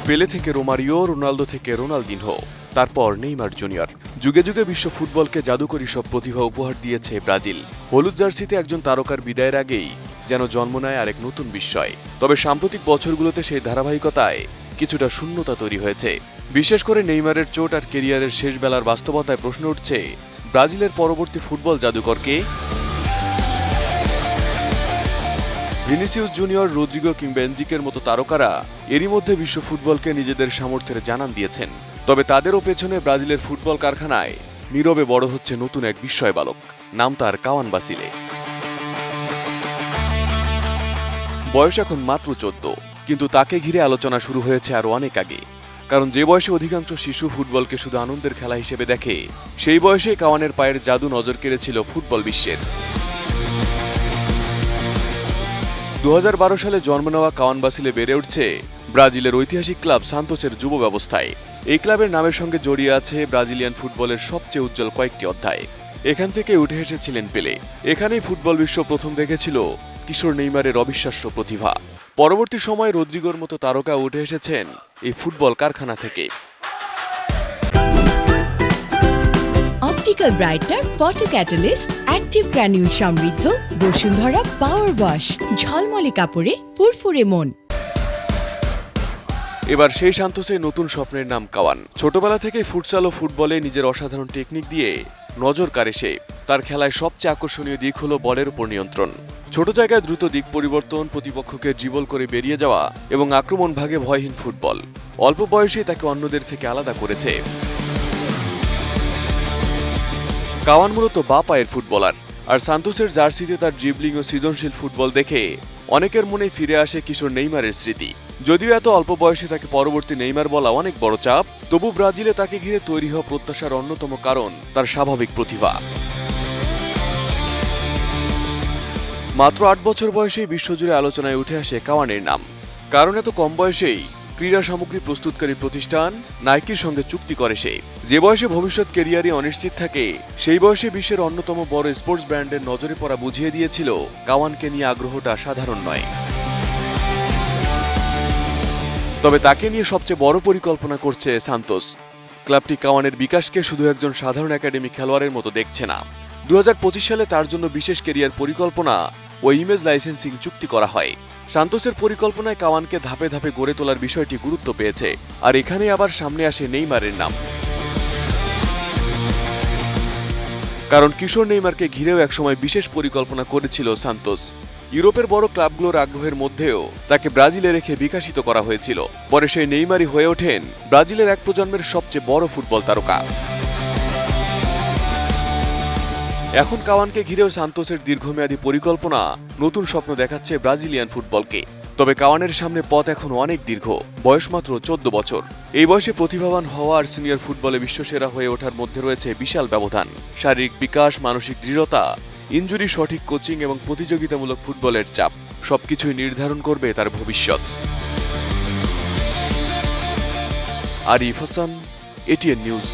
পেলে থেকে Romario, Ronaldo থেকে রোনালদিনহো, তারপর নেইমার জুনিয়র। যুগে যুগে বিশ্ব ফুটবলকে জাদুকরী সব প্রতিভা উপহার দিয়েছে ব্রাজিল। হলুদ জার্সিতে একজন তারকার বিদায়ের আগেই যেন জন্ম নেয় আরেক নতুন বিস্ময়। তবে সাম্প্রতিক বছরগুলোতে সেই ধারাবাহিকতায় কিছুটা শূন্যতা তৈরি হয়েছে। বিশেষ করে নেইমারের চোট আর কেরিয়ারের শেষ বেলার বাস্তবতায় প্রশ্ন উঠছে, ব্রাজিলের পরবর্তী ফুটবল জাদুকরকে? ভিনিসিয়াস জুনিয়র, রদ্রিগো কিংবা এনরিকের মতো তারকারা এরই মধ্যে বিশ্ব ফুটবলকে নিজেদের সামর্থ্যের জানান দিয়েছেন। তবে তাদেরও পেছনে ব্রাজিলের ফুটবল কারখানায় নীরবে বড় হচ্ছে নতুন এক বিস্ময় বালক। নাম তার কাওয়ান বাসিলে। বয়স এখন মাত্র 14, কিন্তু তাকে ঘিরে আলোচনা শুরু হয়েছে আরও অনেক আগে। কারণ যে বয়সে অধিকাংশ শিশু ফুটবলকে শুধু আনন্দের খেলা হিসেবে দেখে, সেই বয়সে কাওয়ানের পায়ের জাদু নজর কেড়েছিল ফুটবল বিশ্বের। 2012 সালে জন্ম নেওয়া কাওয়ান বাসিলে বেড়ে উঠছে ব্রাজিলের ঐতিহাসিক ক্লাব সান্তোসের যুব ব্যবস্থায়। এই ক্লাবের নামের সঙ্গে জড়িয়ে আছে ব্রাজিলিয়ান ফুটবলের সবচেয়ে উজ্জ্বল কয়েকটি অধ্যায়। এখান থেকে উঠে এসেছিলেন পেলে। এখানেই ফুটবল বিশ্ব প্রথম দেখেছিল কিশোর নেইমারের অবিশ্বাস্য প্রতিভা। পরবর্তী সময়ে রদ্রিগোর মতো তারকা উঠে এসেছেন এই ফুটবল কারখানা থেকে। Optical brightener, photo catalyst, active granule সমৃদ্ধ বসুন্ধরা পাওয়ার ওয়াশ, ঝলমলে কাপড়ে ফুরফুরে মন। এবার সেই সান্তোসে নতুন স্বপ্নের নাম কাওয়ান। ছোটবেলা থেকে ফুটসাল ও ফুটবলে নিজের অসাধারণ টেকনিক দিয়ে নজর কাড়ে সে। তার খেলায় সবচেয়ে আকর্ষণীয় দিক হলো বলের উপর নিয়ন্ত্রণ। ছোট জায়গায় দ্রুত দিক পরিবর্তন, প্রতিপক্ষকে ড্রিবল করে বেরিয়ে যাওয়া এবং আক্রমণ ভাগে ভয়হীন ফুটবল অল্প বয়সেই তাকে অন্যদের থেকে আলাদা করেছে। কাওয়ান মূলত বা পায়ের ফুটবলার, আর সান্তোসের জার্সিতে তার ড্রিবলিং ও সৃজনশীল ফুটবল দেখে অনেকের মনে ফিরে আসে কিশোর নেইমারের স্মৃতি। যদিও এত অল্প বয়সে তাকে পরবর্তী নেইমার বলা অনেক বড় চাপ, তবু ব্রাজিলে তাকে ঘিরে তৈরি হওয়া প্রত্যাশার অন্যতম কারণ তার স্বাভাবিক প্রতিভা। মাত্র 8 বছর বয়সেই বিশ্বজুড়ে আলোচনায় উঠে আসে কাওয়ানের নাম। কারণ এত কম বয়সেই ক্রীড়া সামগ্রী প্রস্তুতকারী প্রতিষ্ঠান নাইকির সঙ্গে চুক্তি করে সে। যে বয়সে ভবিষ্যৎ কেরিয়ারে অনিশ্চিত থাকে, সেই বয়সে বিশ্বের অন্যতম বড় স্পোর্টস ব্র্যান্ডের নজরে পড়া বুঝিয়ে দিয়েছিল কাওয়ানকে নিয়ে আগ্রহটা সাধারণ নয়। তবে তাকে নিয়ে সবচেয়ে বড় পরিকল্পনা করছে সান্তোস। ক্লাবটি কাওয়ানের বিকাশকে শুধু একজন সাধারণ একাডেমি খেলোয়াড়ের মতো দেখছে না। 2025 সালে তার জন্য বিশেষ কেরিয়ার পরিকল্পনা ও ইমেজ লাইসেন্সিং চুক্তি করা হয়। সান্তোসের পরিকল্পনায় কাওয়ানকে ধাপে ধাপে গড়ে তোলার বিষয়টি গুরুত্ব পেয়েছে। আর এখানে আবার সামনে আসে নেইমারের নাম। কারণ কিশোর নেইমারকে ঘিরেও একসময় বিশেষ পরিকল্পনা করেছিল সান্তোস। ইউরোপের বড় ক্লাবগুলোর আগ্রহের মধ্যেও তাকে ব্রাজিলে রেখে বিকশিত করা হয়েছিল। পরে সেই নেইমারই হয়ে ওঠেন ব্রাজিলের এক প্রজন্মের সবচেয়ে বড় ফুটবল তারকা। এখন কাওয়ানকে ঘিরেও সান্তোসের দীর্ঘমেয়াদী পরিকল্পনা নতুন স্বপ্ন দেখাচ্ছে ব্রাজিলিয়ান ফুটবলকে। তবে কাওয়ানের সামনে পথ এখনো অনেক দীর্ঘ। বয়স মাত্র 14 বছর। এই বয়সে প্রতিভাবান হওয়া আর সিনিয়র ফুটবলে বিশ্বসেরা হয়ে ওঠার মধ্যে রয়েছে বিশাল ব্যবধান। শারীরিক বিকাশ, মানসিক দৃঢ়তা, ইনজুরি, সঠিক কোচিং এবং প্রতিযোগিতামূলক ফুটবলের চাপ সবকিছুই নির্ধারণ করবে তার ভবিষ্যৎ। Arif Hasan, ATN news.